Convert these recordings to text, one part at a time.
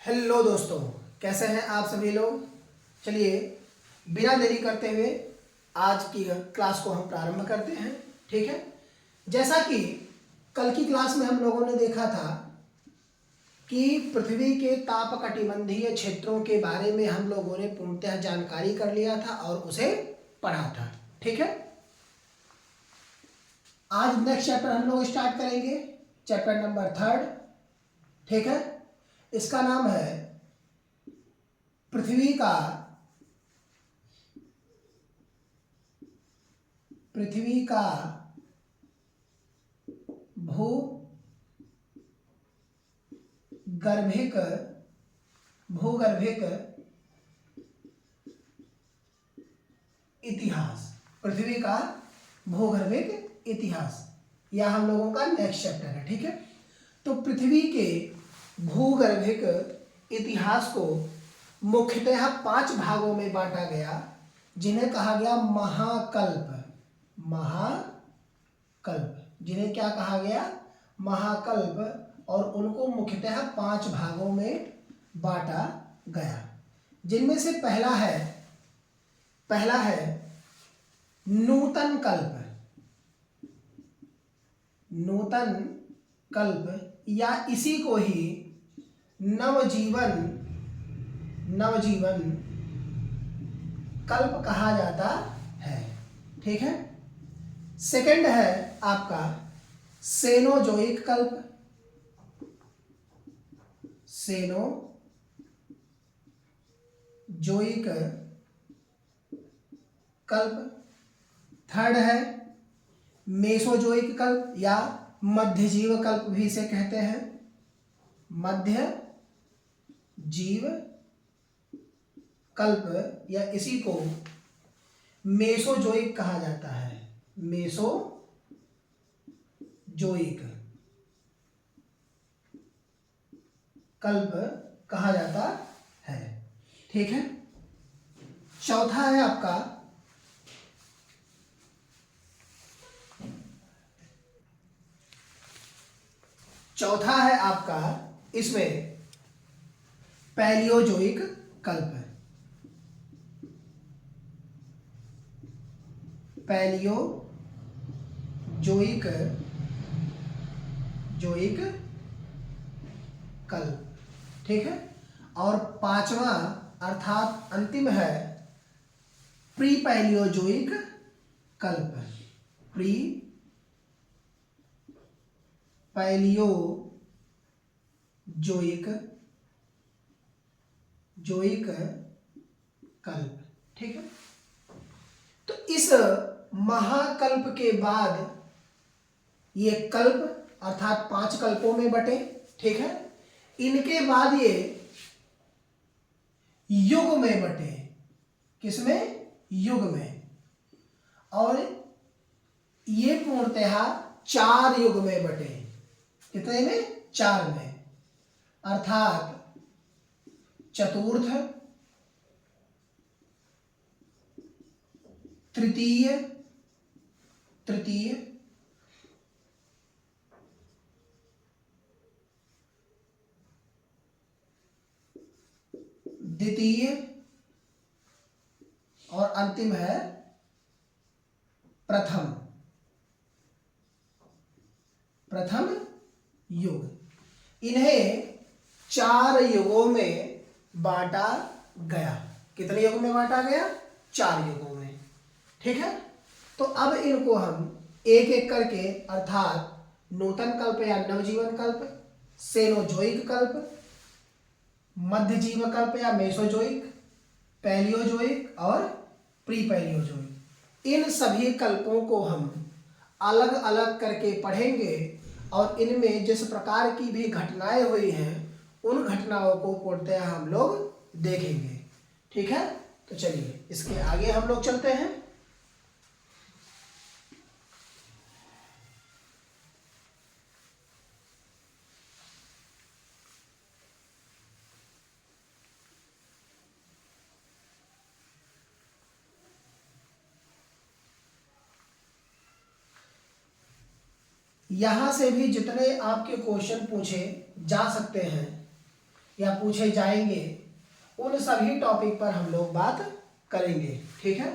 Hello दोस्तों, कैसे हैं आप सभी लोग। चलिए बिना देरी करते हुए आज की क्लास को हम प्रारंभ करते हैं। ठीक है, जैसा कि कल की क्लास में हम लोगों ने देखा था कि पृथ्वी के तापकटिबंधीय क्षेत्रों के बारे में हम लोगों ने पूर्णतः जानकारी कर लिया था और उसे पढ़ा था। ठीक है, आज नेक्स्ट चैप्टर हम लोग स्टार्ट करेंगे, चैप्टर नंबर 3। ठीक है, इसका नाम है पृथ्वी का भूगर्भिक इतिहास। पृथ्वी का भूगर्भिक इतिहास यह हम लोगों का नेक्स्ट चैप्टर है। ठीक है, तो पृथ्वी के भूगर्भिक इतिहास को मुख्यतः 5 भागों में बांटा गया, जिन्हें कहा गया महाकल्प। जिन्हें क्या कहा गया, महाकल्प। और उनको मुख्यतः 5 भागों में बांटा गया, जिनमें से पहला है नूतन कल्प या इसी को ही नवजीवन कल्प कहा जाता है। ठीक है, सेकंड है आपका सेनोजोइक कल्प। थर्ड है मेसोजोइक कल्प या मध्यजीव कल्प भी इसे कहते हैं। मध्य जीव कल्प या इसी को मेसोजोइक कहा जाता है। मेसोजोइक कल्प कहा जाता है। ठीक है, चौथा है आपका इसमें पैलियोजोइक कल्प है। पैलियोजोइक कल्प। ठीक है, और पांचवा अर्थात अंतिम है प्री पैलियोजोइक कल्प। प्री पैलियोजोइक कल्प। ठीक है, तो इस महाकल्प के बाद ये कल्प अर्थात 5 कल्पों में बटे। ठीक है, इनके बाद ये युग में बटे। किसमें? युग में। और ये पूर्णतः 4 युग में बटे। कितने में? 4 में, अर्थात चतुर्थ, तृतीय, द्वितीय और अंतिम है प्रथम युग। इन्हें 4 युगों में बांटा गया। कितने युगों में बांटा गया? 4 युगों में। ठीक है, तो अब इनको हम एक एक करके अर्थात नूतन कल्प या नवजीवन कल्प, सेनोजोइक कल्प, मध्यजीव कल्प या मेसोजोइक, पैलियोजोइक और प्री पैलियोजोइक, इन सभी कल्पों को हम अलग अलग करके पढ़ेंगे और इनमें जिस प्रकार की भी घटनाएं हुई हैं उन घटनाओं को पूर्णतः हम लोग देखेंगे। ठीक है, तो चलिए इसके आगे हम लोग चलते हैं। यहां से भी जितने आपके क्वेश्चन पूछे जा सकते हैं या पूछे जाएंगे, उन सभी टॉपिक पर हम लोग बात करेंगे। ठीक है,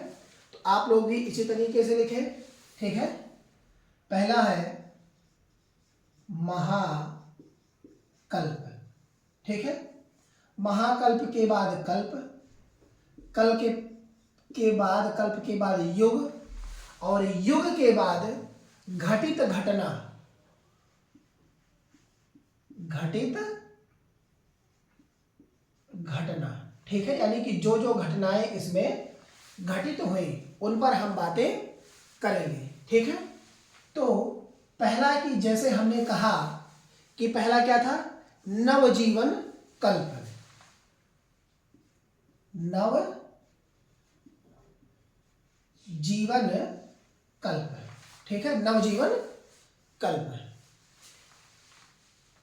तो आप लोग भी इसी तरीके से लिखें। ठीक है, पहला है महाकल्प। ठीक है, महाकल्प के बाद कल्प, कल्प के बाद कल्प के बाद युग, और युग के बाद घटित घटना, घटित घटना। ठीक है, यानी कि जो जो घटनाएं इसमें घटित हुई उन पर हम बातें करेंगे। ठीक है, तो पहला कि जैसे हमने कहा कि पहला क्या था, नवजीवन कल्प। नव जीवन कल्प। ठीक है, नवजीवन कल्प।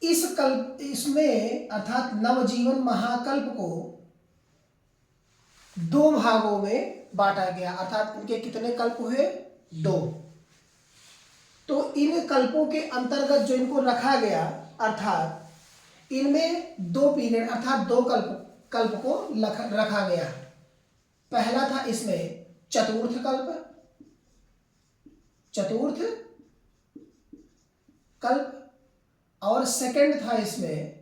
इस कल्प, इसमें अर्थात नवजीवन महाकल्प को दो भागों में बांटा गया, अर्थात इनके कितने कल्प हुए, दो। तो इन कल्पों के अंतर्गत जो इनको रखा गया, अर्थात इनमें दो पीरियड अर्थात दो कल्प को रखा गया। पहला था इसमें चतुर्थ कल्प, चतुर्थ कल्प, और सेकंड था इसमें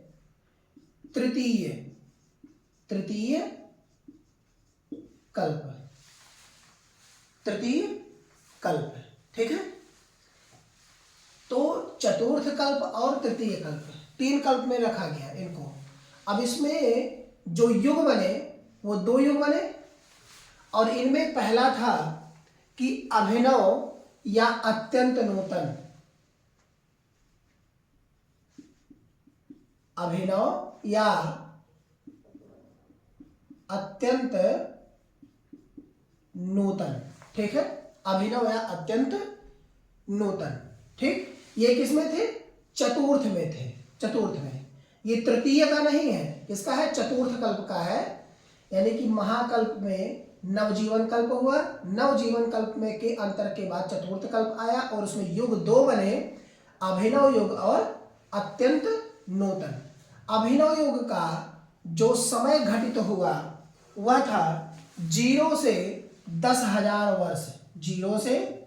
तृतीय, तृतीय कल्प, तृतीय कल्प। ठीक है, तो चतुर्थ कल्प और तृतीय कल्प, तीन कल्प में रखा गया इनको। अब इसमें जो युग बने वो दो युग बने, और इनमें पहला था कि अभिनव या अत्यंत नूतन, अभिनव या अत्यंत नूतन। ठीक है, अभिनव या अत्यंत नूतन। ठीक, ये किसमें थे, चतुर्थ में थे, चतुर्थ में। ये तृतीय का नहीं है, इसका है चतुर्थ कल्प का है। यानी कि महाकल्प में नवजीवन कल्प हुआ, नवजीवन कल्प में के अंतर के बाद चतुर्थ कल्प आया, और उसमें युग दो बने, अभिनव युग और अत्यंत नूतन। अभिनव युग का जो समय घटित हुआ वह था 0 से 10,000 वर्ष, 0 से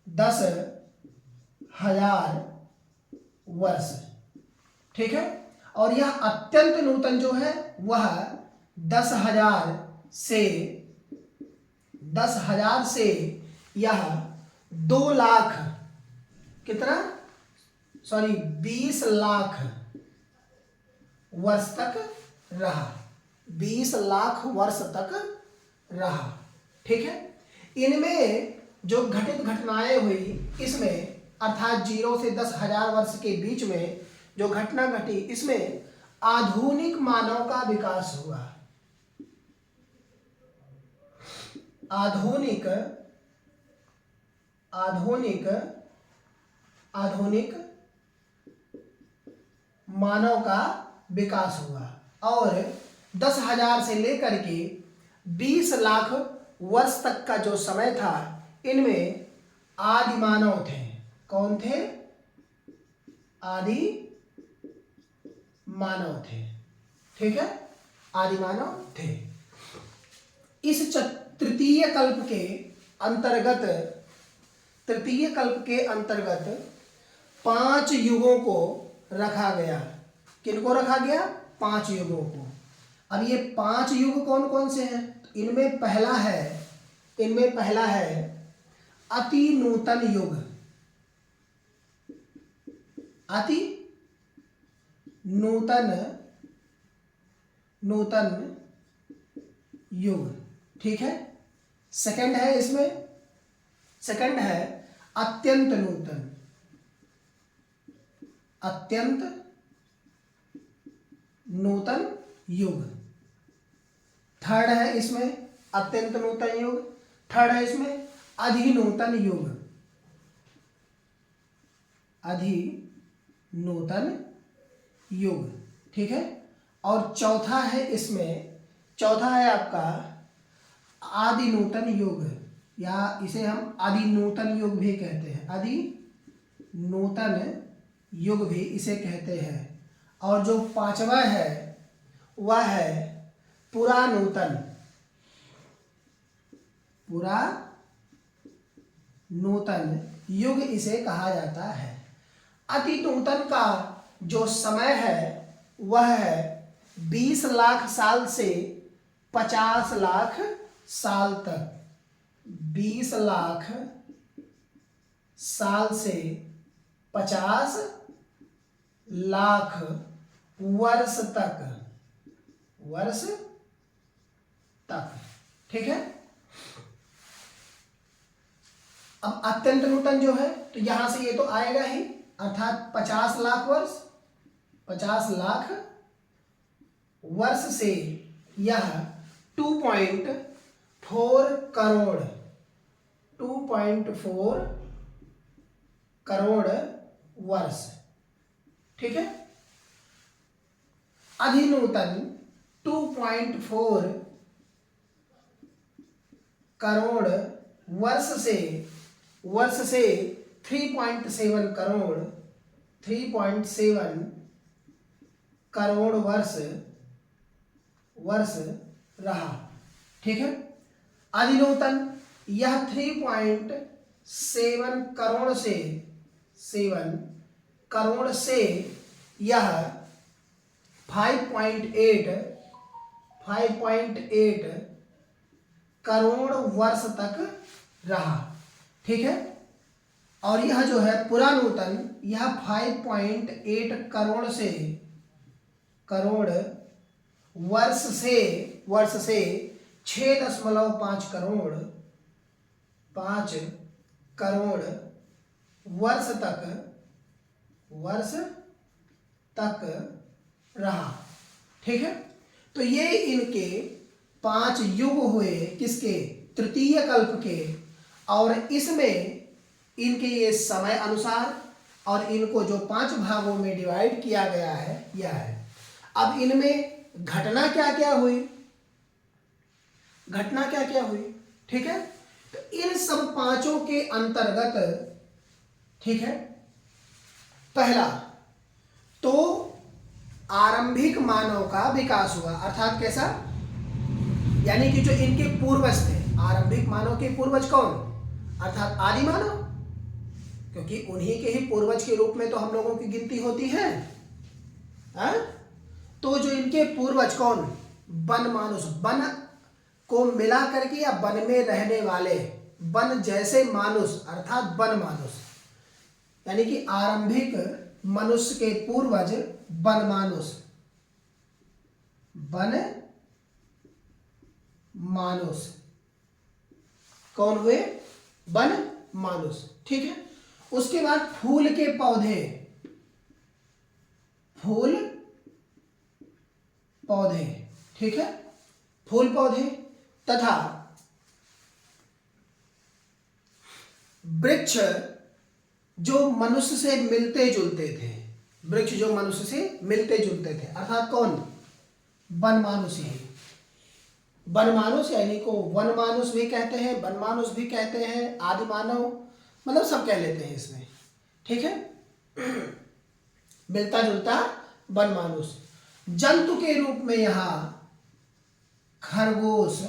10,000 वर्ष। ठीक है, और यह अत्यंत नूतन जो है वह 10,000 से यह 2 लाख, कितना, सॉरी 20 लाख वर्ष तक रहा, 20 लाख वर्ष तक रहा। ठीक है, इनमें जो घटित घटनाएं हुई इसमें, अर्थात 0 से 10,000 वर्ष के बीच में जो घटना घटी, इसमें आधुनिक मानव का विकास हुआ। आधुनिक मानव का विकास हुआ, और 10,000 से लेकर के 20 लाख वर्ष तक का जो समय था, इनमें आदि मानव थे। कौन थे, आदि मानव थे। ठीक है, आदि मानव थे। इस तृतीय कल्प के अंतर्गत 5 युगों को रखा गया। किनको रखा गया, 5 युगों को। अब ये 5 युग कौन कौन से हैं, इनमें पहला है अति नूतन युग, अति नूतन युग। ठीक है, सेकंड है अत्यंत नूतन युग। थर्ड है इसमें अत्यंत नूतन युग। थर्ड है इसमें अधिनूतन युग, अधिनूतन युग। ठीक है, और चौथा है आपका आदि नूतन युग, या इसे हम आदि नूतन युग भी कहते हैं, आदि नूतन युग भी इसे कहते हैं। और जो पांचवा है वह है पुरानूतन। पुरानूतन युग इसे कहा जाता है। अति नूतन का जो समय है वह है 20 लाख साल से 50 लाख साल तक। 20 लाख साल से 50 लाख वर्ष तक। ठीक है। अब अत्यंत नूतन जो है तो यहां से ये तो आएगा ही, अर्थात 50 लाख वर्ष। 50 लाख वर्ष से यह 2.4 करोड़ 2.4 करोड़ वर्ष। ठीक है। अधिनूतन 2.4 करोड़ वर्ष से 3.7 करोड़ 3.7 करोड़ वर्ष रहा। ठीक है। अधिनूतन यह 3.7 करोड़ से 7 करोड़ से यह 5.8 करोड़ वर्ष तक रहा। ठीक है। और यह जो है पुरानूतन यह 5.8 करोड़ वर्ष से 6.5 करोड़ 5 करोड़ वर्ष तक रहा। ठीक है। तो ये इनके 5 युग हुए, किसके? तृतीय कल्प के। और इसमें इनके ये समय अनुसार और इनको जो 5 भागों में डिवाइड किया गया है यह है। अब इनमें घटना क्या क्या हुई? ठीक है। तो इन सब 5 के अंतर्गत, ठीक है, पहला तो आरंभिक मानव का विकास हुआ। अर्थात कैसा? यानी कि जो इनके पूर्वज थे, आरंभिक मानव के पूर्वज कौन? अर्थात आदि मानव, क्योंकि उन्हीं के ही पूर्वज के रूप में तो हम लोगों की गिनती होती है। तो जो इनके पूर्वज कौन? वन मानुष, वन को मिला करके या वन में रहने वाले, वन जैसे मानुष अर्थात वन मानुष, यानी कि आरंभिक मनुष्य के पूर्वज वन मानुष कौन हुए? वन मानुष। ठीक है। उसके बाद फूल के पौधे, ठीक है, फूल पौधे तथा वृक्ष जो मनुष्य से मिलते जुलते थे, अर्थात कौन? वनमानुष ही। वनमानुष यानी को वन मानुष भी कहते हैं, वनमानुष भी कहते हैं, आदि मानव, मतलब सब कह लेते हैं इसमें। ठीक है। मिलता जुलता वनमानुष। जंतु के रूप में यहां खरगोश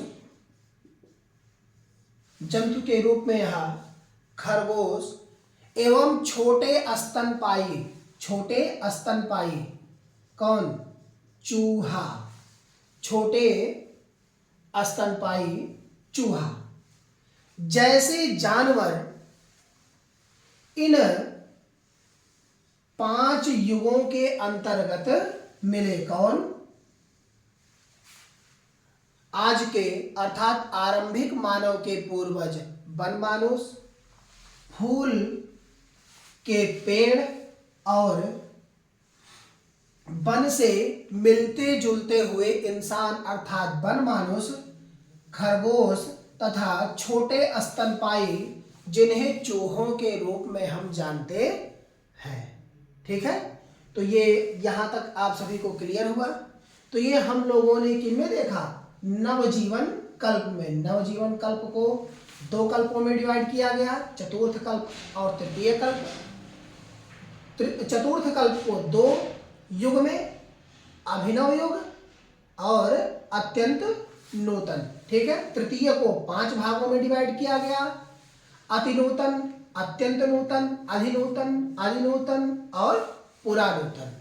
एवं छोटे स्तनपायी कौन? चूहा। छोटे स्तनपायी चूहा जैसे जानवर इन 5 युगों के अंतर्गत मिले। कौन? आज के अर्थात आरंभिक मानव के पूर्वज वन मानुष, फूल के पेड़ और वन से मिलते जुलते हुए इंसान अर्थात वन मानुष, खरगोश तथा छोटे स्तनपायी जिन्हें चूहों के रूप में हम जानते हैं। ठीक है। तो ये यहां तक आप सभी को क्लियर हुआ। तो ये हम लोगों ने किनमें देखा? नवजीवन कल्प में। नवजीवन कल्प को 2 कल्पों में डिवाइड किया गया, चतुर्थ कल्प और तृतीय कल्प। चतुर्थ कल्प को 2 युग में, अभिनव युग और अत्यंत नूतन। ठीक है, तृतीय को 5 भागों में डिवाइड किया गया, अति नूतन, अत्यंत नूतन, अधिनूतन, अधिनूतन और पुरानूतन,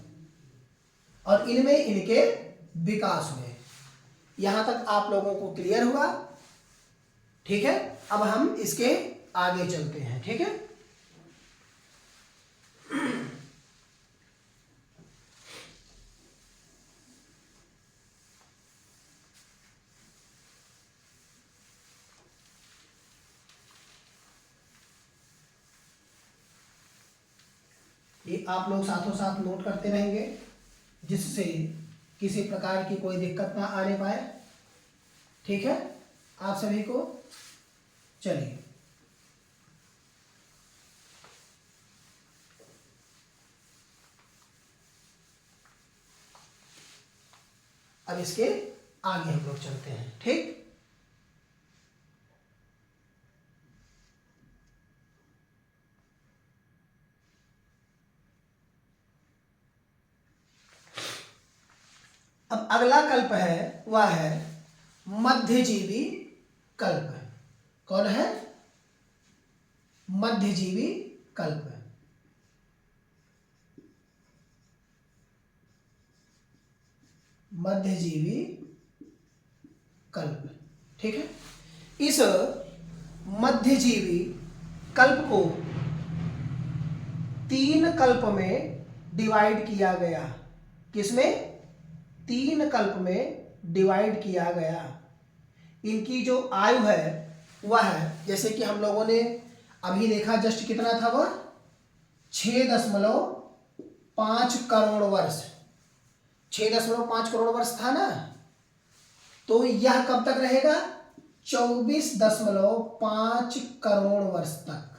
और इनमें इनके विकास हुए। यहां तक आप लोगों को क्लियर हुआ? ठीक है, अब हम इसके आगे चलते हैं। ठीक है, ये आप लोग साथों साथ नोट करते रहेंगे, जिससे किसी प्रकार की कोई दिक्कत ना आने पाए। ठीक है, आप सभी को। चलिए, अब इसके आगे हम लोग चलते हैं। ठीक, अब अगला कल्प है वह है मध्यजीवी कल्प। कौन है? मध्यजीवी कल्प। मध्यजीवी कल्प। ठीक है, इस मध्यजीवी कल्प को 3 कल्प में डिवाइड किया गया। किसमें? 3 कल्प में डिवाइड किया गया। इनकी जो आयु है वह है, जैसे कि हम लोगों ने अभी देखा, जस्ट कितना था वह? 6.5 करोड़ वर्ष। 6.5 करोड़ वर्ष था ना, तो यह कब तक रहेगा? 24.5 करोड़ वर्ष तक।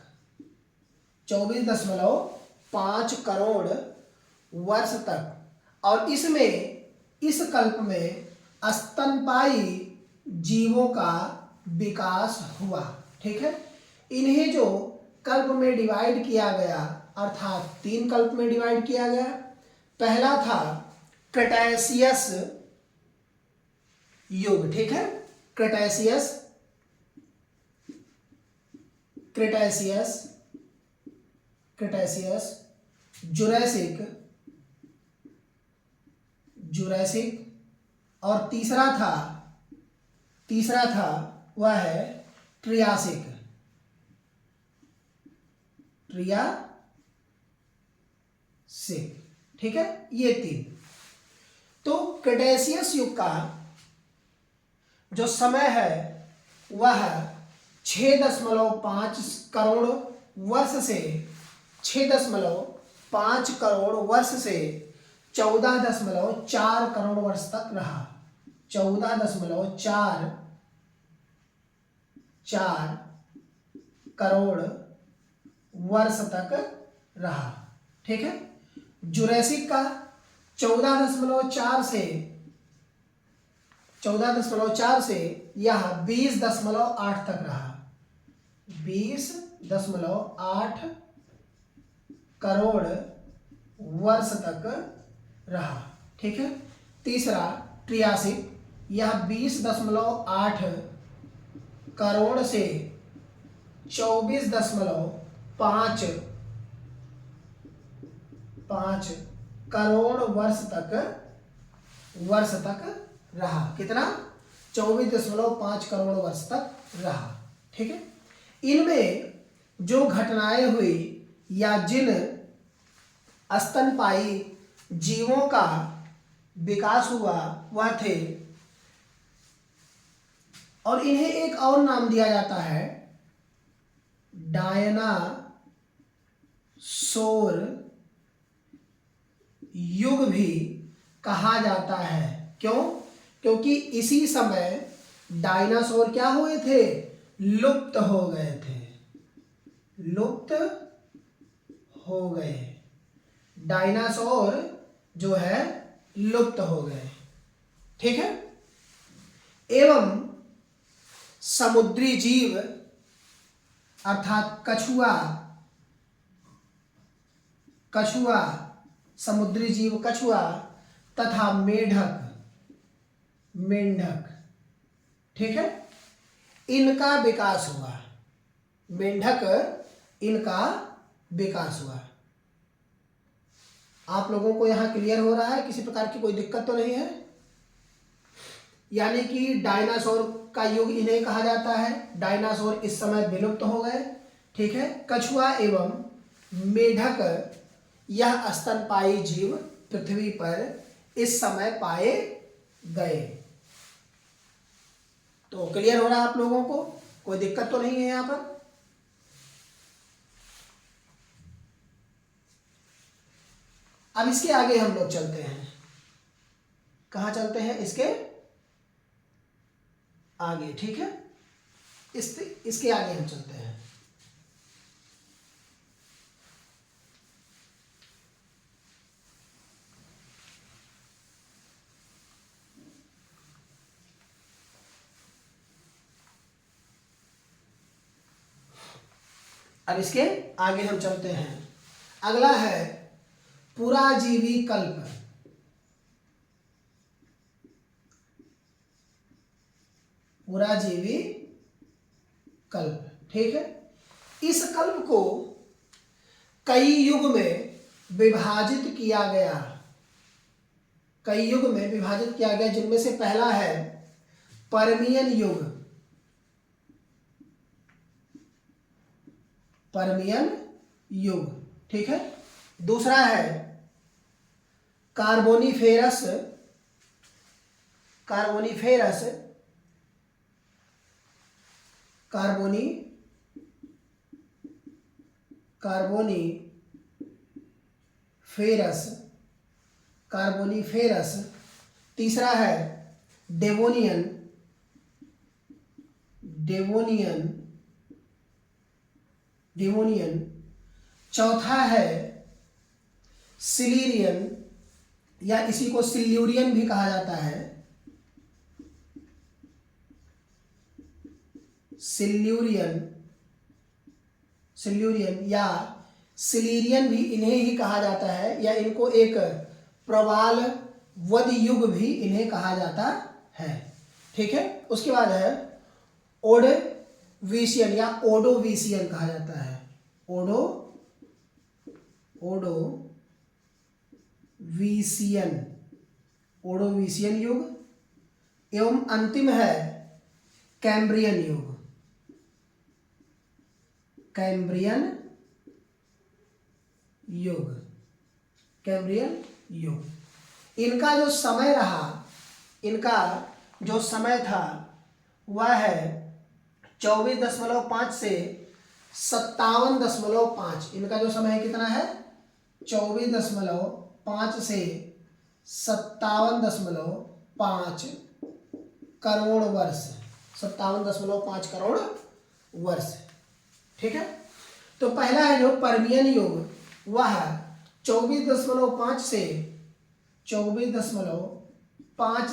24.5 करोड़ वर्ष तक। और इसमें, इस कल्प में स्तनपायी जीवों का विकास हुआ। ठीक है, इन्हें जो कल्प में डिवाइड किया गया, अर्थात 3 कल्प में डिवाइड किया गया। पहला था क्रेटासियस युग। ठीक है, क्रेटासियस, क्रेटासियस, क्रेटासियस, जुरैसिक, जुरैसिक, और तीसरा था वह है ट्रियासिक। ट्रियासिक। ठीक है, ये 3। तो क्रेटासियस युग का जो समय है वह 6.5 करोड़ वर्ष से 6.5 करोड़ वर्ष से 14.4 करोड़ वर्ष तक रहा। 14.4 करोड़ वर्ष तक रहा। ठीक है, जुरैसिक का 14.4 से यह 20.8 तक रहा। 20.8 करोड़ वर्ष तक रहा। ठीक है, तीसरा ट्रियासिक, यह 20.8 करोड़ से 24.5 करोड़ वर्ष तक रहा। कितना? 24.5 करोड़ वर्ष तक रहा। ठीक है, इनमें जो घटनाएं हुई या जिन स्तनपायी जीवों का विकास हुआ वह थे, और इन्हें एक और नाम दिया जाता है, डायनासोर युग भी कहा जाता है। क्यों? क्योंकि इसी समय डायनासोर क्या हुए थे? लुप्त हो गए थे। लुप्त हो गए। डायनासोर जो है लुप्त हो गए। ठीक है, एवं समुद्री जीव अर्थात कछुआ, समुद्री जीव कछुआ तथा मेढक, मेंढक, ठीक है, इनका विकास हुआ। मेंढक इनका विकास हुआ। आप लोगों को यहां क्लियर हो रहा है? किसी प्रकार की कोई दिक्कत तो नहीं है? यानी कि डायनासोर का युग इन्हें कहा जाता है। डायनासोर इस समय विलुप्त हो गए, ठीक है। कछुआ एवं मेढक यह स्तनपायी जीव पृथ्वी पर इस समय पाए गए। तो क्लियर हो रहा है आप लोगों को? कोई दिक्कत तो नहीं है यहां पर? अब इसके आगे हम लोग चलते हैं। कहां चलते हैं? इसके आगे, ठीक है। इसके आगे हम चलते हैं। अब इसके आगे हम चलते हैं। अगला है पुराजीवी कल्प। पुराजीवी कल्प, ठीक है। इस कल्प को कई युग में विभाजित किया गया। कई युग में विभाजित किया गया, जिनमें से पहला है पर्मियन युग। पर्मियन युग, ठीक है। दूसरा है कार्बोनिफेरस। Carboniferous Carboniferous. तीसरा है डेवोनियन। चौथा है सिल्यूरियन, या इसी को सिल्यूरियन भी कहा जाता है। सिल्यूरियन या सिलीरियन भी इन्हें ही कहा जाता है, या इनको एक प्रवाल वध युग भी इन्हें कहा जाता है, ठीक है। उसके बाद है ओडोविशियन या ओडोविशियन कहा जाता है। ओडोविशियन युग। एवं अंतिम है कैम्ब्रियन युग। कैम्ब्रियन युग। इनका जो समय रहा, इनका जो समय था वह है 24.5 से 57.5। इनका जो समय है कितना है? 24.5 से 57.5 करोड़ वर्ष। 57.5 करोड़ वर्ष, ठीक है। तो पहला है जो पर्मियन युग, वह 24.5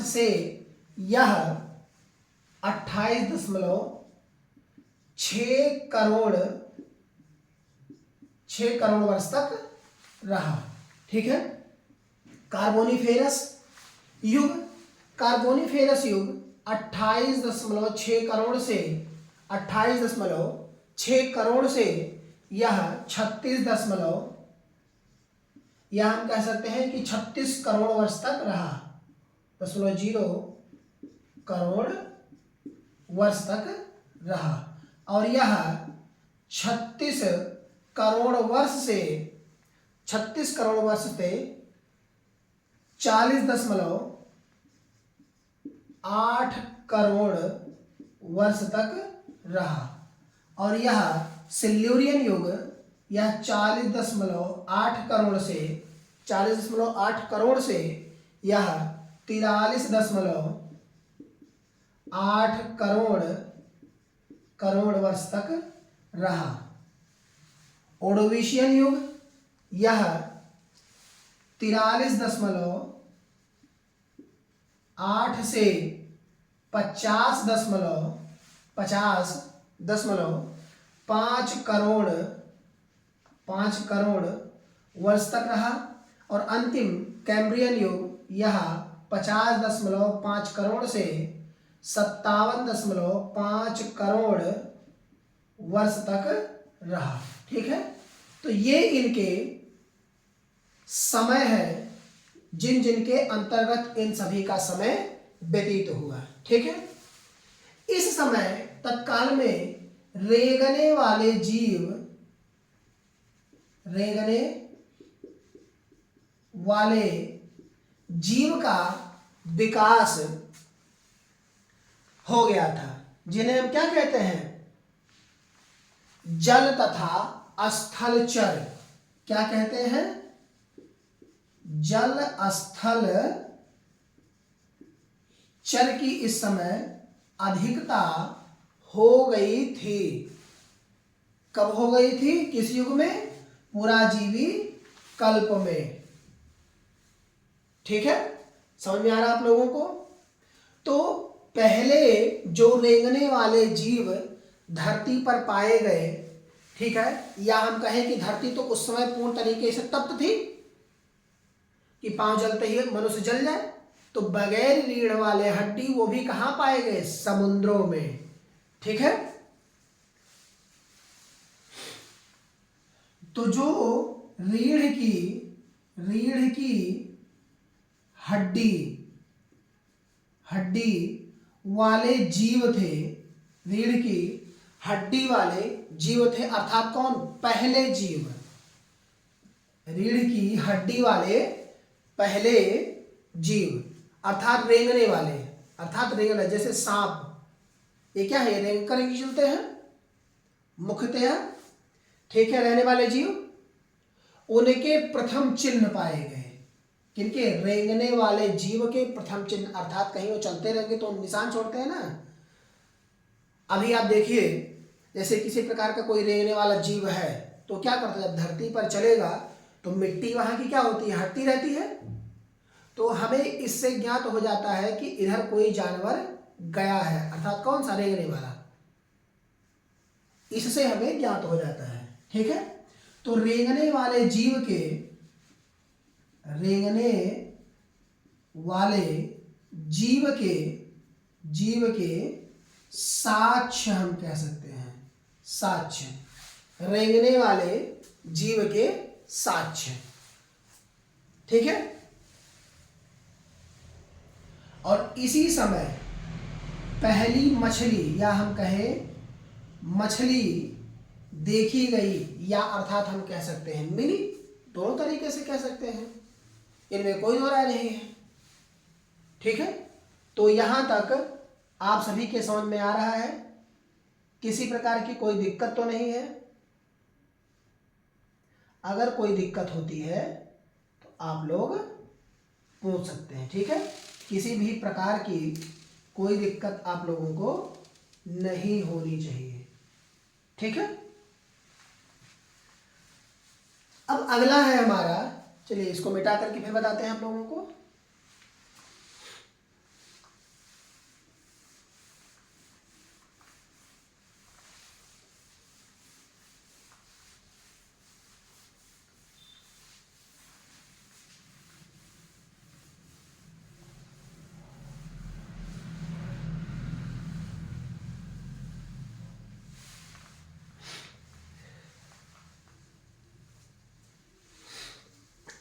से यह 28.6 करोड़ वर्ष तक रहा, ठीक है। कार्बोनिफेरस युग 28.6 करोड़ से 28.6 करोड़ से यह 36 यह हम कह सकते हैं कि 36 करोड़ वर्ष तक रहा। 0 करोड़ वर्ष तक रहा। और यह 36 करोड़ वर्ष से 40.8 करोड़ वर्ष तक रहा। और यह सिल्यूरियन युग, यह 40.8 करोड़ से 40.8 करोड़ से यह 43.8 करोड़ वर्ष तक रहा। ओडोविशियन युग यह 43.8 से 50.5 करोड़ वर्ष तक रहा। और अंतिम कैम्ब्रियन युग यह 50.5 करोड़ से 57.5 करोड़ वर्ष तक रहा। ठीक है, तो ये इनके समय है जिन जिनके अंतर्गत इन सभी का समय व्यतीत हुआ। ठीक है, इस समय तत्काल में रेंगने वाले जीव, रेंगने वाले जीव का विकास हो गया था, जिन्हें हम क्या कहते हैं, जल तथा स्थलचर। क्या कहते हैं, जल स्थल चर की इस समय अधिकता हो गई थी। कब हो गई थी, किस युग में, पुराजीवी कल्प में। ठीक है, समझ में आ रहा आप लोगों को। तो पहले जो रेंगने वाले जीव धरती पर पाए गए, ठीक है, या हम कहें कि धरती तो उस समय पूर्ण तरीके से तप्त थी कि पांव जलते ही मनुष्य जल जाए, तो बगैर रीढ़ वाले हड्डी वो भी कहां पाए गए, समुद्रों में। ठीक है, तो जो रीढ़ की हड्डी वाले जीव थे, रीढ़ की हड्डी वाले जीव थे, अर्थात कौन, पहले जीव, रीढ़ की हड्डी वाले पहले जीव, अर्थात रेंगने वाले, अर्थात रेंगना, जैसे सांप, ये क्या है, रेंग कर ही चलते हैं मुख्यतः। ठीक है, रहने वाले जीव, उनके प्रथम चिन्ह पाए गए। किनके, रेंगने वाले जीव के प्रथम चिन्ह, अर्थात कहीं वो चलते रहेंगे तो निशान छोड़ते हैं ना। अभी आप देखिए, जैसे किसी प्रकार का कोई रेंगने वाला जीव है तो क्या करता है, जब धरती पर चलेगा तो मिट्टी वहां की क्या होती है, हटती रहती है। तो हमें इससे ज्ञात हो जाता है कि इधर कोई जानवर गया है, अर्थात कौन सा, रेंगने वाला, इससे हमें ज्ञात हो जाता है। ठीक है, तो रेंगने वाले जीव के, रेंगने वाले जीव के साक्ष्य हम कह सकते हैं, साक्ष्य, रेंगने वाले जीव के साक्ष्य। ठीक है, और इसी समय पहली मछली, या हम कहें मछली देखी गई, या अर्थात हम कह सकते हैं मिली, दोनों तरीके से कह सकते हैं, इनमें कोई दो राय नहीं है। ठीक है, तो यहां तक आप सभी के समझ में आ रहा है, किसी प्रकार की कोई दिक्कत तो नहीं है। अगर कोई दिक्कत होती है तो आप लोग पूछ सकते हैं। ठीक है, किसी भी प्रकार की कोई दिक्कत आप लोगों को नहीं होनी चाहिए। ठीक है, अब अगला है हमारा, चलिए इसको मिटा करके फिर बताते हैं आप लोगों को।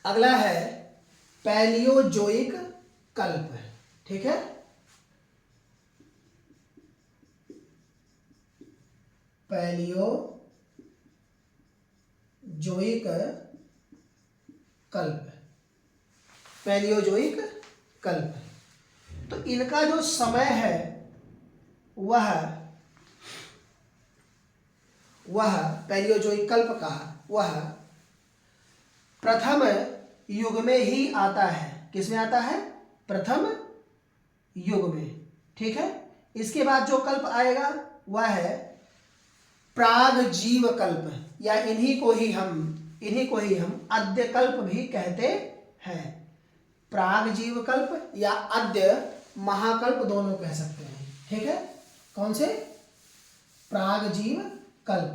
अगला है पैलियोजोइक कल्प। ठीक है, पैलियोजोइक कल्प, पैलियोजोइक कल्प। तो इनका जो समय है वह पैलियोजोइक कल्प का वह प्रथम युग में ही आता है। किसमें आता है, प्रथम युग में। ठीक है, इसके बाद जो कल्प आएगा वह है प्रागजीव कल्प, या इन्हीं को ही हम अद्य कल्प भी कहते हैं। प्रागजीव कल्प या अद्य महाकल्प दोनों कह सकते हैं। ठीक है, कौन से, प्रागजीव कल्प,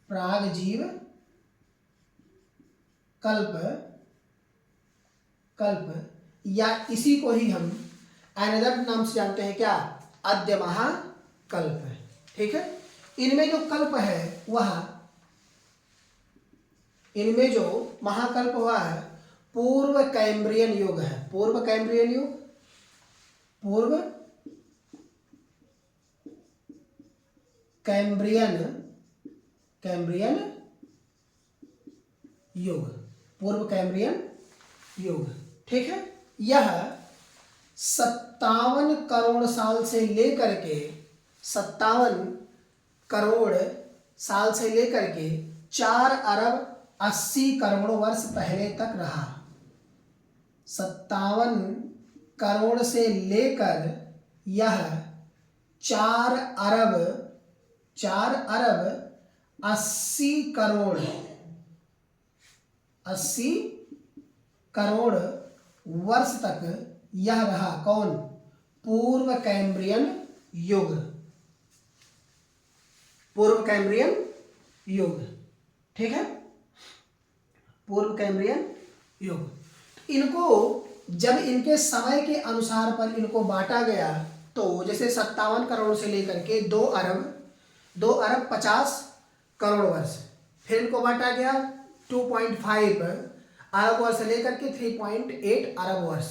प्रागजीव कल्प कल्प, या इसी को ही हम अनदर नाम से जानते हैं क्या, अद्य महाकल्प। ठीक है, इनमें जो कल्प है वह, इनमें जो महाकल्प हुआ है पूर्व कैम्ब्रियन युग है। पूर्व कैम्ब्रियन युग, पूर्व कैम्ब्रियन, कैम्ब्रियन युग, पूर्व कैम्ब्रियन युग। ठीक है, यह 57 करोड़ साल से लेकर के 57 करोड़ साल से लेकर के 4 अरब 80 करोड़ वर्ष पहले तक रहा। 57 करोड़ से लेकर यह 4 अरब 80 करोड़ 80 करोड़ वर्ष तक यह रहा। कौन? पूर्व कैम्ब्रियन युग, पूर्व कैम्ब्रियन युग। ठीक है, पूर्व कैम्ब्रियन युग। इनको जब इनके समय के अनुसार पर इनको बांटा गया तो जैसे 57 करोड़ से लेकर के 2 अरब 50 करोड़ वर्ष, फिर इनको बांटा गया 2.5 अरब वर्ष से लेकर के 3.8 अरब वर्ष।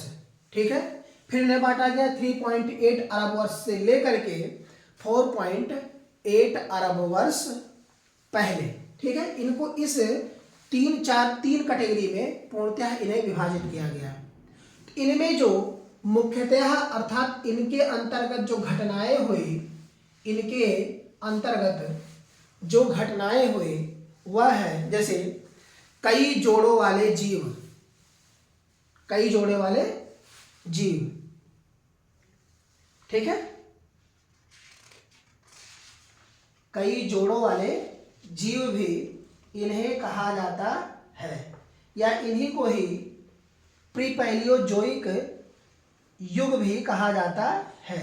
ठीक है, फिर इन्हें बांटा गया 3.8 अरब वर्ष से लेकर के 4.8 अरब वर्ष पहले। ठीक है, इनको इस 3 कैटेगरी में पूर्णतः इन्हें विभाजित किया गया। इनमें जो मुख्यतः अर्थात इनके अंतर्गत जो घटनाएं हुई, इनके अंतर्गत जो घटनाएं हुई वह है जैसे कई जोड़ों वाले जीव, कई जोड़े वाले जीव। ठीक है, कई जोड़ों वाले जीव भी इन्हें कहा जाता है, या इन्हीं को ही प्रीपैलियोजोइक युग भी कहा जाता है।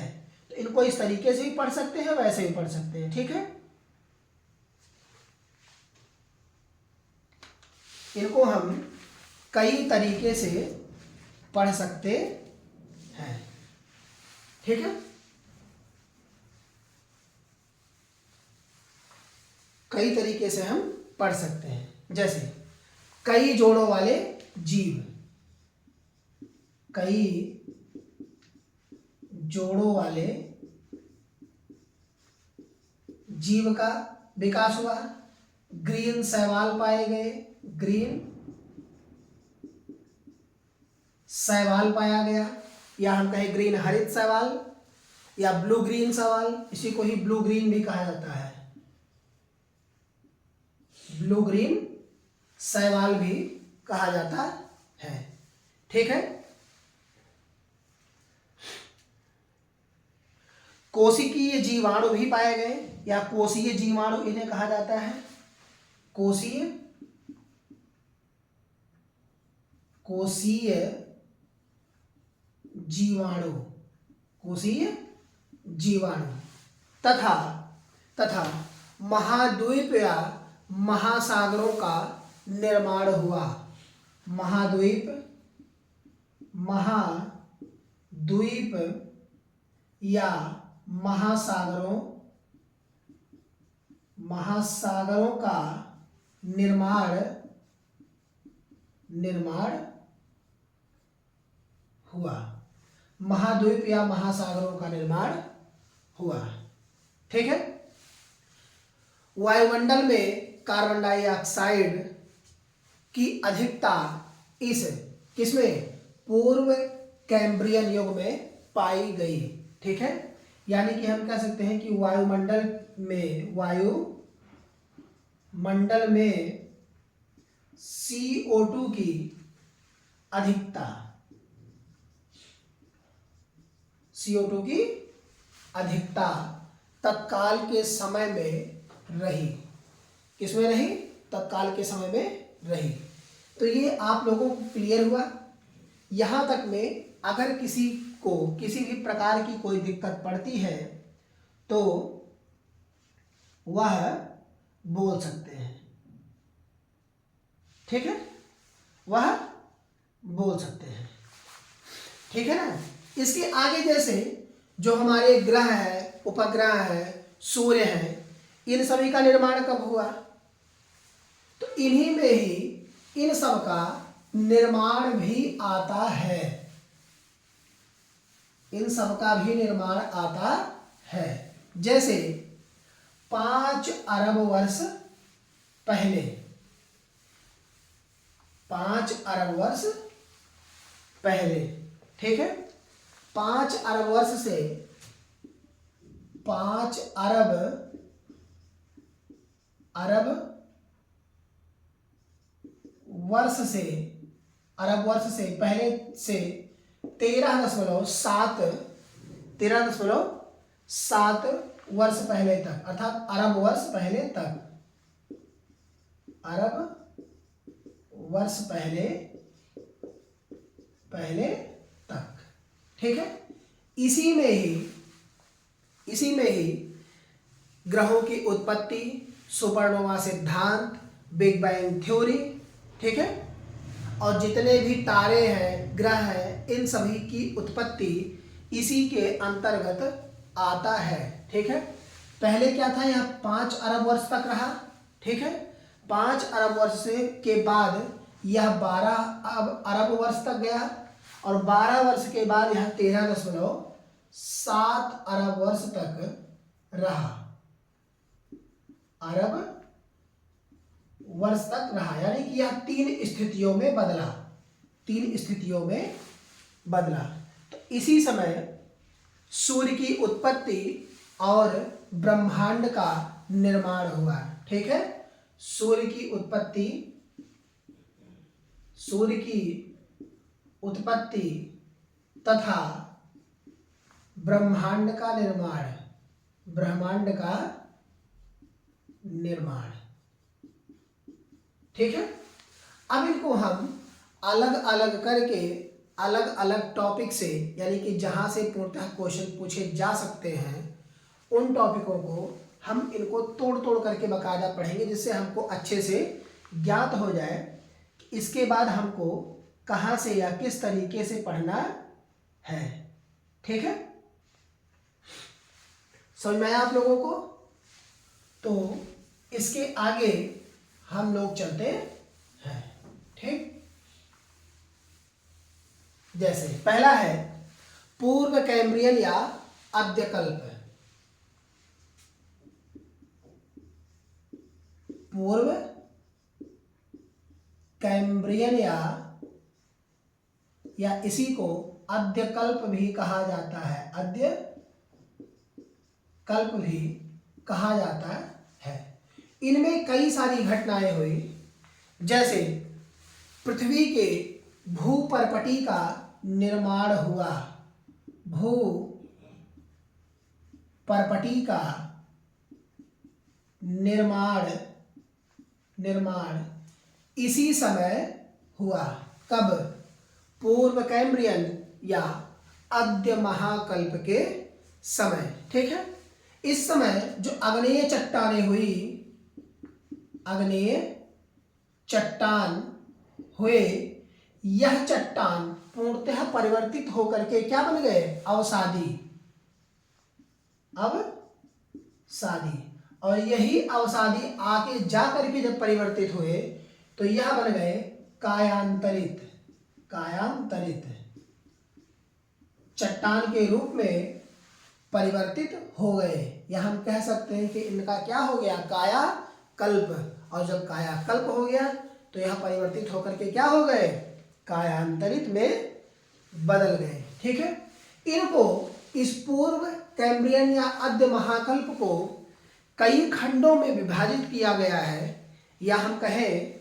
तो इनको इस तरीके से भी पढ़ सकते हैं, वैसे भी पढ़ सकते हैं। ठीक है, इनको हम कई तरीके से पढ़ सकते हैं। ठीक है, कई तरीके से हम पढ़ सकते हैं। जैसे कई जोड़ों वाले जीव, कई जोड़ों वाले जीव का विकास हुआ, ग्रीन शैवाल पाए गए, ग्रीन शैवाल पाया गया, या हम कहें ग्रीन हरित शैवाल या ब्लू ग्रीन शैवाल, इसी को ही ब्लू ग्रीन भी कहा जाता है, ब्लू ग्रीन शैवाल भी कहा जाता है। ठीक है, कोशिकीय जीवाणु भी पाए गए, या कोशीय जीवाणु इन्हें कहा जाता है, कोशीय जीवाणु, कोशीय जीवाणु। तथा महाद्वीप या महासागरों का निर्माण हुआ। महाद्वीप या महासागरों का निर्माण हुआ। महाद्वीप या महासागरों का निर्माण हुआ। ठीक है, वायुमंडल में कार्बन डाइऑक्साइड की अधिकता इस किसमें, पूर्व कैम्ब्रियन युग में पाई गई। ठीक है, यानी कि हम कह सकते हैं कि वायुमंडल में CO2 की अधिकता, CO2 की अधिकता तत्काल के समय में रही। किसमें रही? तत्काल के समय में रही। तो ये आप लोगों को क्लियर हुआ। यहाँ तक में अगर किसी को किसी भी प्रकार की कोई दिक्कत पड़ती है तो वह बोल सकते हैं। ठीक है, वह बोल सकते हैं। ठीक है ना। इसके आगे जैसे जो हमारे ग्रह है, उपग्रह है, सूर्य है, इन सभी का निर्माण कब हुआ? तो इन्हीं में ही इन सब का निर्माण भी आता है, इन सब का भी निर्माण आता है। जैसे 5 अरब वर्ष पहले, 5 अरब वर्ष पहले, ठीक है, 5 अरब वर्ष से 5 अरब वर्ष से, अरब वर्ष से पहले से 13.7 वर्ष पहले तक, अर्थात अरब वर्ष पहले तक, अरब वर्ष पहले तक, ठीक है। इसी में ही ग्रहों की उत्पत्ति, सुपरनोवा सिद्धांत, बिग बैंग थ्योरी, ठीक है, और जितने भी तारे हैं, ग्रह हैं, इन सभी की उत्पत्ति इसी के अंतर्गत आता है, ठीक है। पहले क्या था, यहाँ 5 अरब वर्ष तक रहा, ठीक है। 5 अरब वर्ष से के बाद यह 12 अरब वर्ष तक गया, और 12 वर्ष के बाद यह 13.7 अरब वर्ष तक रहा, अरब वर्ष तक रहा। यानी कि यह 3 स्थितियों में बदला, 3 स्थितियों में बदला। तो इसी समय सूर्य की उत्पत्ति और ब्रह्मांड का निर्माण हुआ, ठीक है। सूर्य की उत्पत्ति तथा ब्रह्मांड का निर्माण, ठीक है। अब इनको हम अलग अलग करके, अलग अलग टॉपिक से, यानी कि जहां से पूर्णतः क्वेश्चन पूछे जा सकते हैं, उन टॉपिकों को हम इनको तोड़ तोड़ करके बाकायदा पढ़ेंगे, जिससे हमको अच्छे से ज्ञात हो जाए कि इसके बाद हमको कहाँ से या किस तरीके से पढ़ना है, ठीक है। समझ में आया आप लोगों को? तो इसके आगे हम लोग चलते हैं, ठीक। जैसे पहला है पूर्व कैम्ब्रियन या अद्यकल्प। पूर्व कैम्ब्रियन या इसी को अद्यकल्प भी कहा जाता है, अद्यकल्प भी कहा जाता है। इनमें कई सारी घटनाएं हुई, जैसे पृथ्वी के भूपर्पटी का निर्माण हुआ, भूपर्पटी का निर्माण इसी समय हुआ। कब? पूर्व कैम्ब्रियन या अद्य महाकल्प के समय, ठीक है। इस समय जो आग्नेय चट्टानें हुई, आग्नेय चट्टान हुए, यह चट्टान पूर्णतः परिवर्तित होकर के क्या बन गए? अवसादी, अवसादी। और यही अवसादी आके जा करके जब परिवर्तित हुए तो यह बन गए कायांतरित चट्टान के रूप में परिवर्तित हो गए। या हम कह सकते हैं कि इनका क्या हो गया? कायाकल्प। और जब कायाकल्प हो गया तो यह परिवर्तित होकर के क्या हो गए? कायांतरित में बदल गए, ठीक है। इनको, इस पूर्व कैम्ब्रियन या अद्य महाकल्प को कई खंडों में विभाजित किया गया है, या हम कहें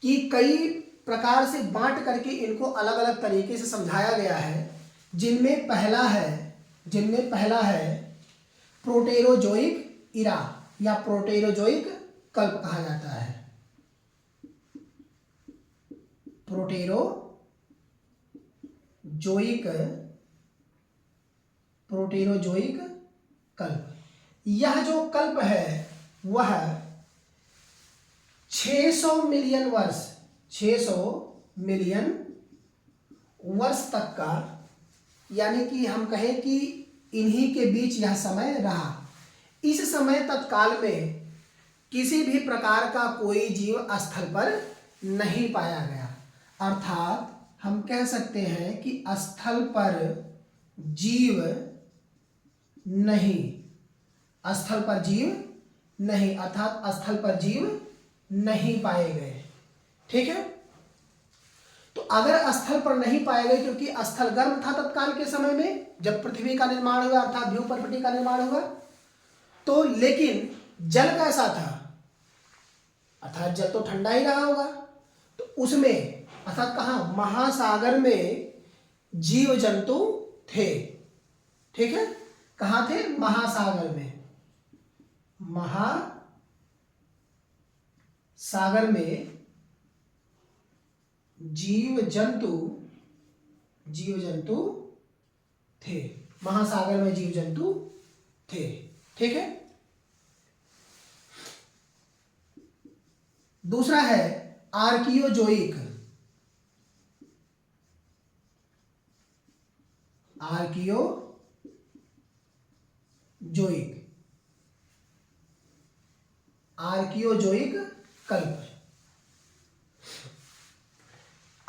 कि कई प्रकार से बांट करके इनको अलग अलग तरीके से समझाया गया है। जिनमें पहला है प्रोटेरोजोइक इरा या प्रोटेरोजोइक कल्प कहा जाता है। प्रोटेरोजोइक कल्प। यह जो कल्प है वह 600 मिलियन वर्ष तक का, यानी कि हम कहें कि इन्हीं के बीच यह समय रहा। इस समय तत्काल में किसी भी प्रकार का कोई जीव स्थल पर नहीं पाया गया। अर्थात हम कह सकते हैं कि स्थल पर जीव नहीं, स्थल पर जीव नहीं, अर्थात स्थल पर जीव नहीं पाए गए। ठीक है, तो अगर स्थल पर नहीं पाए गए, क्योंकि स्थल गर्म था तत्काल के समय में जब पृथ्वी का निर्माण हुआ, अर्थात ध्रुव पर्वत का निर्माण हुआ, तो लेकिन जल कैसा था, अर्थात जल तो ठंडा ही रहा होगा। तो उसमें अर्थात कहाँ, महासागर में जीव जंतु थे। ठीक है, कहाँ थे, महासागर में, महासागर में जीव जंतु थे, महासागर में जीव जंतु थे। ठीक है, दूसरा है आर्कियोजोइक। आर्कियोजोइक कल्प,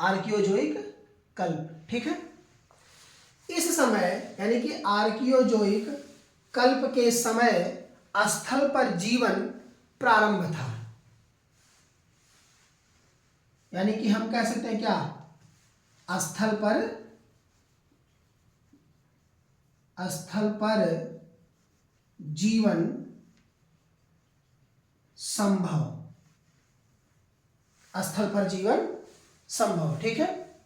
आर्कियोजोइक कल्प। ठीक है, इस समय यानी कि आर्कियोजोइक कल्प के समय स्थल पर जीवन प्रारंभ था। यानी कि हम कह सकते हैं क्या, स्थल पर जीवन संभव, स्थल पर जीवन संभव। ठीक है,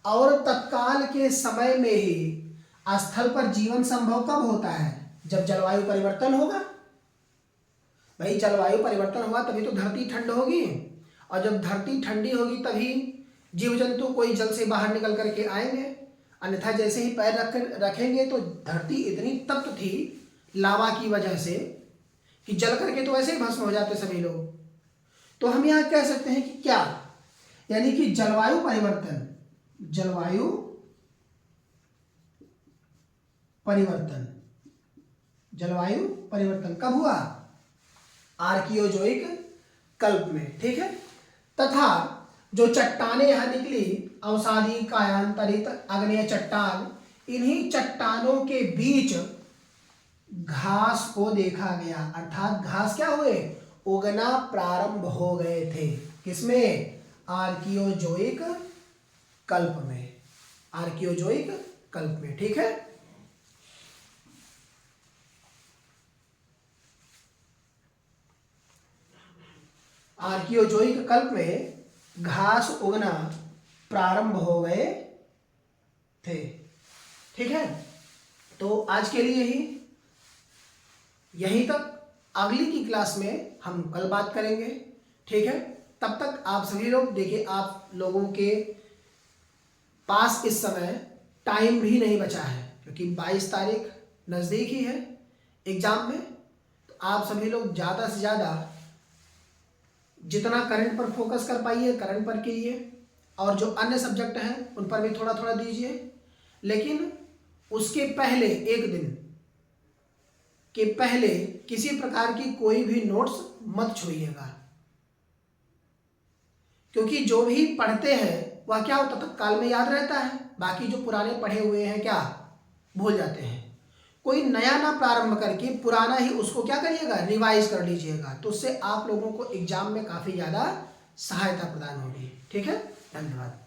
और तत्काल के समय में ही स्थल पर जीवन संभव कब होता है, जब जलवायु परिवर्तन होगा। भाई जलवायु परिवर्तन होगा तभी तो धरती ठंड होगी, और जब धरती ठंडी होगी तभी जीव जंतु कोई जल से बाहर निकल करके आएंगे। अन्यथा जैसे ही पैर रखेंगे तो धरती इतनी तप्त थी लावा की वजह से कि जल करके तो ऐसे ही भस्म हो जाते सभी लोग। तो हम यहाँ कह सकते हैं कि क्या, यानी कि जलवायु परिवर्तन कब हुआ, आर्कियोजोइक कल्प में। ठीक है, तथा जो चट्टानें यहाँ निकली, अवसादी कायांतरित आग्नेय चट्टान, इन्हीं चट्टानों के बीच घास को देखा गया। अर्थात घास क्या हुए, उगना प्रारंभ हो गए थे। किसमें, आर्कियोजोइक कल्प में, आर्कियोजोइक कल्प में। ठीक है, आर्कियोजोइक कल्प में घास उगना प्रारंभ हो गए थे। ठीक है, तो आज के लिए यहीं तक। अगली की क्लास में हम कल बात करेंगे। ठीक है, तब तक आप सभी लोग देखिए, आप लोगों के पास इस समय टाइम भी नहीं बचा है, क्योंकि 22 तारीख नज़दीक ही है एग्ज़ाम में। तो आप सभी लोग ज़्यादा से ज़्यादा जितना करंट पर फोकस कर पाइए करंट पर कीजिए, और जो अन्य सब्जेक्ट हैं उन पर भी थोड़ा थोड़ा दीजिए। लेकिन उसके पहले, एक दिन के पहले किसी प्रकार की कोई भी नोट्स मत छूइएगा, क्योंकि जो भी पढ़ते हैं वह क्या होता, तत्काल में याद रहता है, बाकी जो पुराने पढ़े हुए हैं क्या भूल जाते हैं। कोई नया ना प्रारंभ करके पुराना ही उसको क्या करिएगा, रिवाइज कर लीजिएगा। तो उससे आप लोगों को एग्जाम में काफ़ी ज़्यादा सहायता प्रदान होगी। ठीक है, धन्यवाद।